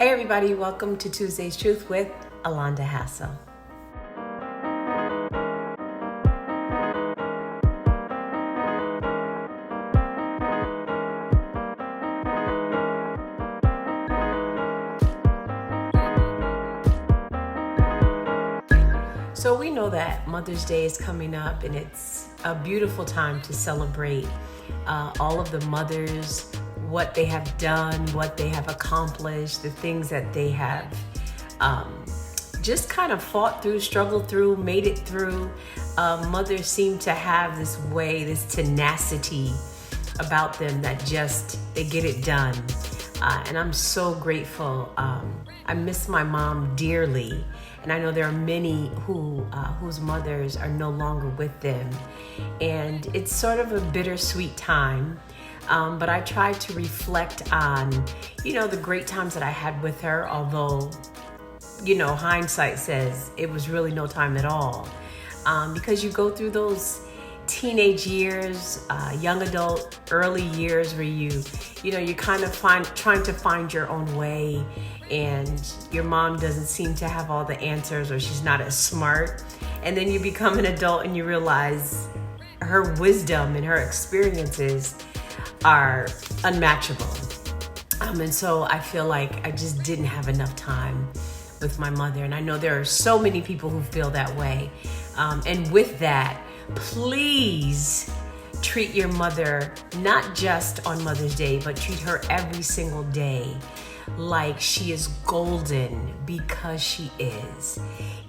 Hey everybody, welcome to Tuesday's Truth with Alonda Hassel. So we know that Mother's Day is coming up, and it's a beautiful time to celebrate all of the mothers, what they have done, what they have accomplished, the things that they have just kind of fought through, struggled through, made it through. Mothers seem to have this way, this tenacity about them that just, they get it done. And I'm so grateful. I miss my mom dearly. And I know there are many whose mothers are no longer with them. And it's sort of a bittersweet time. But I try to reflect on, the great times that I had with her, although, hindsight says it was really no time at all. Because you go through those teenage years, young adult, early years where you're kind of trying to find your own way, and your mom doesn't seem to have all the answers, or she's not as smart. And then you become an adult and you realize her wisdom and her experiences are unmatchable. And so I feel like I just didn't have enough time with my mother. And I know there are so many people who feel that way. And with that, please treat your mother not just on Mother's Day, but treat her every single day like she is golden, because she is.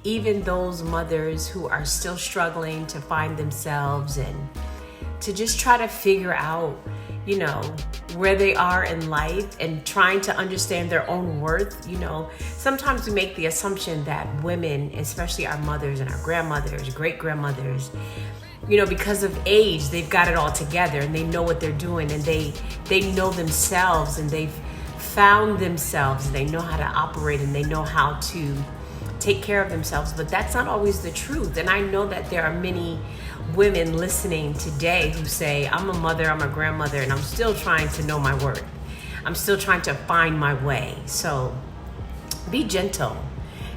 Even those mothers who are still struggling to find themselves and to just try to figure out, where they are in life and trying to understand their own worth. Sometimes we make the assumption that women, especially our mothers and our grandmothers, great-grandmothers, because of age, they've got it all together and they know what they're doing, and they know themselves, and they've found themselves, and they know how to operate, and they know how to take care of themselves. But that's not always the truth. And I know that there are many women listening today who say, I'm a mother, I'm a grandmother, and I'm still trying to know my worth. I'm still trying to find my way. So be gentle,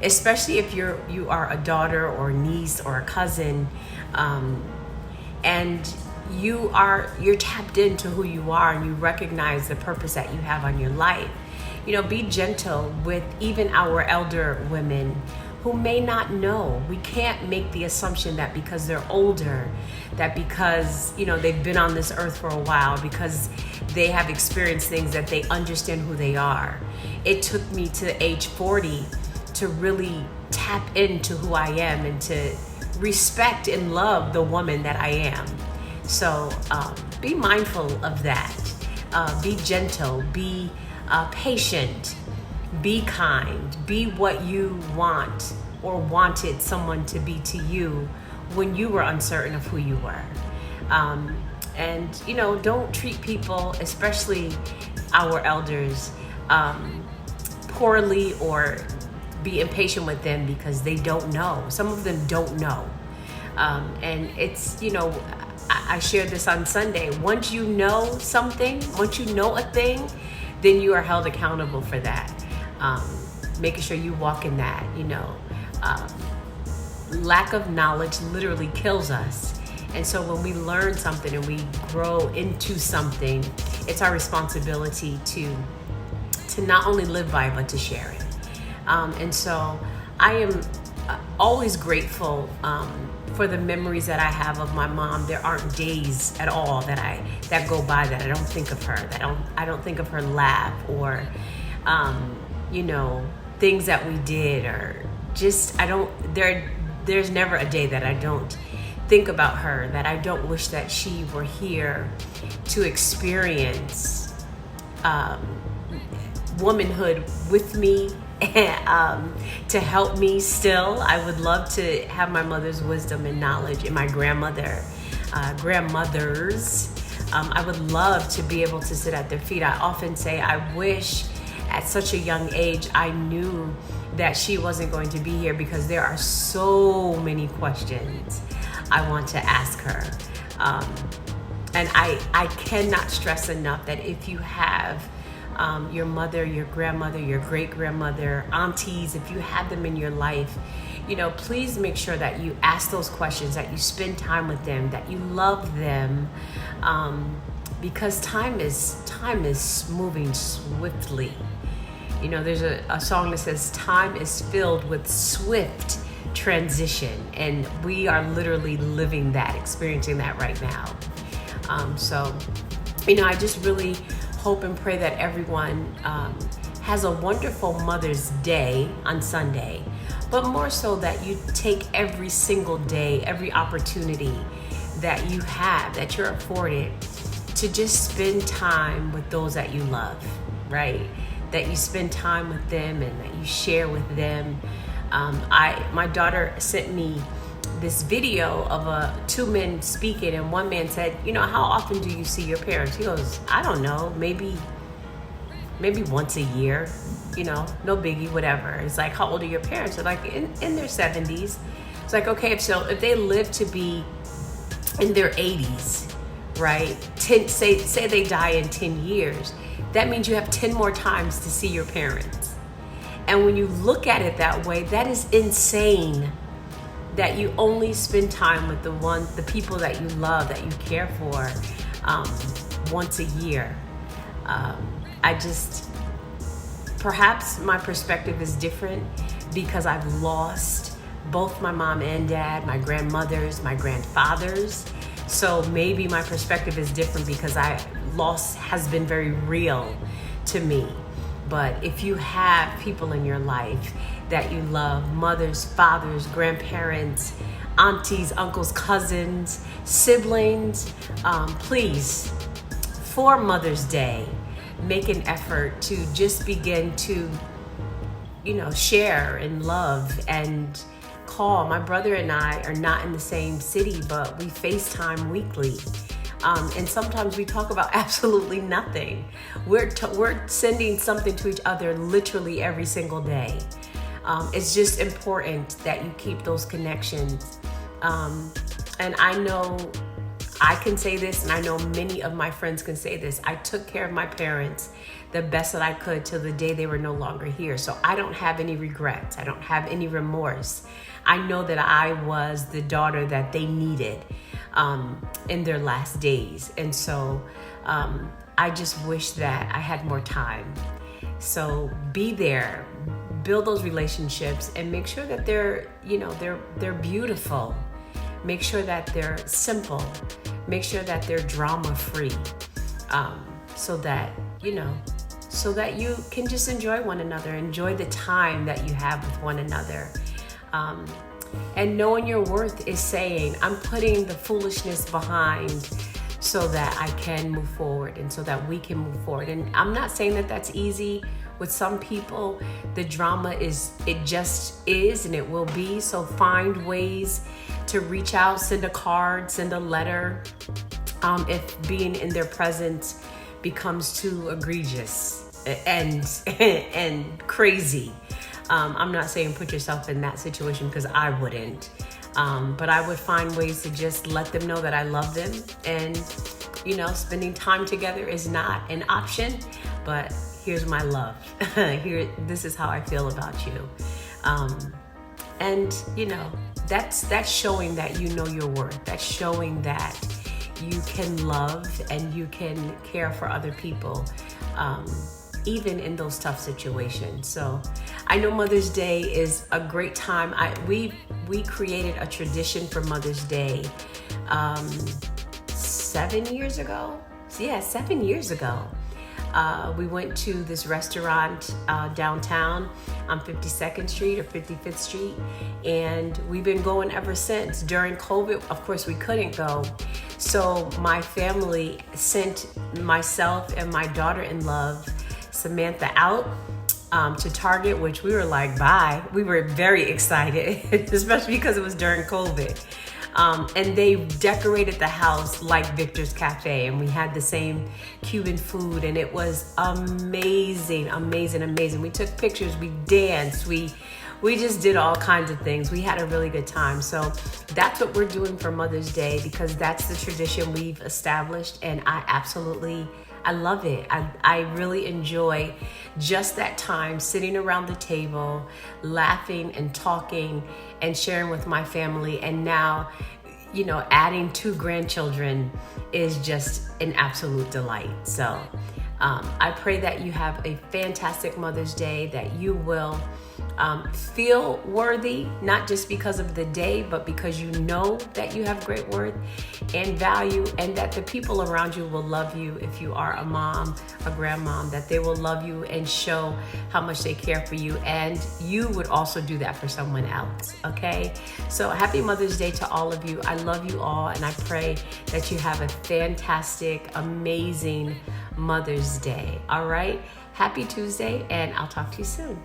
especially if you are a daughter or a niece or a cousin, and you're tapped into who you are, and you recognize the purpose that you have on your life. Be gentle with even our elder women who may not know. We can't make the assumption that because they're older, that because, they've been on this earth for a while, because they have experienced things, that they understand who they are. It took me to age 40 to really tap into who I am and to respect and love the woman that I am. So be mindful of that. Be gentle, be patient, be kind, be what you want or wanted someone to be to you when you were uncertain of who you were. And don't treat people, especially our elders, poorly, or be impatient with them because they don't know. Some of them don't know. And it's, I shared this on Sunday. Once you know something, once you know a thing, then you are held accountable for that. Making sure you walk in that, lack of knowledge literally kills us. And so when we learn something and we grow into something, it's our responsibility to not only live by it, but to share it. And so I am always grateful for the memories that I have of my mom. There aren't days at all that go by that I don't think of her, I don't think of her laugh, or things that we did, or just there's never a day that I don't think about her, that I don't wish that she were here to experience womanhood with me, to help me still. I would love to have my mother's wisdom and knowledge, and my grandmothers. I would love to be able to sit at their feet. I often say I wish at such a young age I knew that she wasn't going to be here, because there are so many questions I want to ask her. And I cannot stress enough that if you have your mother, your grandmother, your great-grandmother, aunties, if you have them in your life, please make sure that you ask those questions, that you spend time with them, that you love them, because time is moving swiftly. There's a song that says time is filled with swift transition, and we are literally living that, experiencing that right now. So I just really hope and pray that everyone has a wonderful Mother's Day on Sunday, but more so that you take every single day, every opportunity that you have, that you're afforded, to just spend time with those that you love, right? That you spend time with them and that you share with them. My daughter sent me this video of two men speaking, and one man said, how often do you see your parents? He goes, I don't know, maybe once a year, no biggie, whatever. It's like, how old are your parents? They're like in their 70s. It's like, okay, so if they live to be in their 80s, right? Say they die in 10 years, that means you have 10 more times to see your parents. And when you look at it that way, that is insane, that you only spend time with the people that you love, that you care for, once a year. Perhaps my perspective is different because I've lost both my mom and dad, my grandmothers, my grandfathers. So maybe my perspective is different because loss has been very real to me. But if you have people in your life that you love, mothers, fathers, grandparents, aunties, uncles, cousins, siblings, please, for Mother's Day, make an effort to just begin to, share and love and call. My brother and I are not in the same city, but we FaceTime weekly. And sometimes we talk about absolutely nothing. We're sending something to each other literally every single day. It's just important that you keep those connections. And I know I can say this, and I know many of my friends can say this. I took care of my parents the best that I could till the day they were no longer here. So I don't have any regrets. I don't have any remorse. I know that I was the daughter that they needed in their last days. And so I just wish that I had more time. So be there, build those relationships, and make sure that they're beautiful. Make sure that they're simple. Make sure that they're drama-free, so that you can just enjoy one another, enjoy the time that you have with one another. And knowing your worth is saying, I'm putting the foolishness behind so that I can move forward and so that we can move forward. And I'm not saying that that's easy. With some people, the drama just is, and it will be. So find ways to reach out, send a card, send a letter, if being in their presence becomes too egregious and crazy. I'm not saying put yourself in that situation, because I wouldn't. But I would find ways to just let them know that I love them. And, spending time together is not an option, but here's my love. This is how I feel about you. And, that's showing that you know your worth. That's showing that you can love and you can care for other people, even in those tough situations. So I know Mother's Day is a great time. We created a tradition for Mother's Day 7 years ago. Yeah, 7 years ago. We went to this restaurant downtown on 52nd Street or 55th Street, and we've been going ever since. During COVID, of course, we couldn't go. So my family sent myself and my daughter-in-law, Samantha, out to Target, which we were like, bye. We were very excited, especially because it was during COVID. And they decorated the house like Victor's Cafe, and we had the same Cuban food, and it was amazing, amazing, amazing. We took pictures, we danced, we just did all kinds of things. We had a really good time. So that's what we're doing for Mother's Day, because that's the tradition we've established, and I absolutely I love it. I really enjoy just that time sitting around the table, laughing and talking and sharing with my family. And now, adding 2 grandchildren is just an absolute delight. So I pray that you have a fantastic Mother's Day, that you will feel worthy, not just because of the day, but because you know that you have great worth and value, and that the people around you will love you. If you are a mom, a grandmom, that they will love you and show how much they care for you, and you would also do that for someone else. Okay, so happy Mother's Day to all of you. I love you all, and I pray that you have a fantastic, amazing Mother's Day. All right, happy Tuesday, and I'll talk to you soon.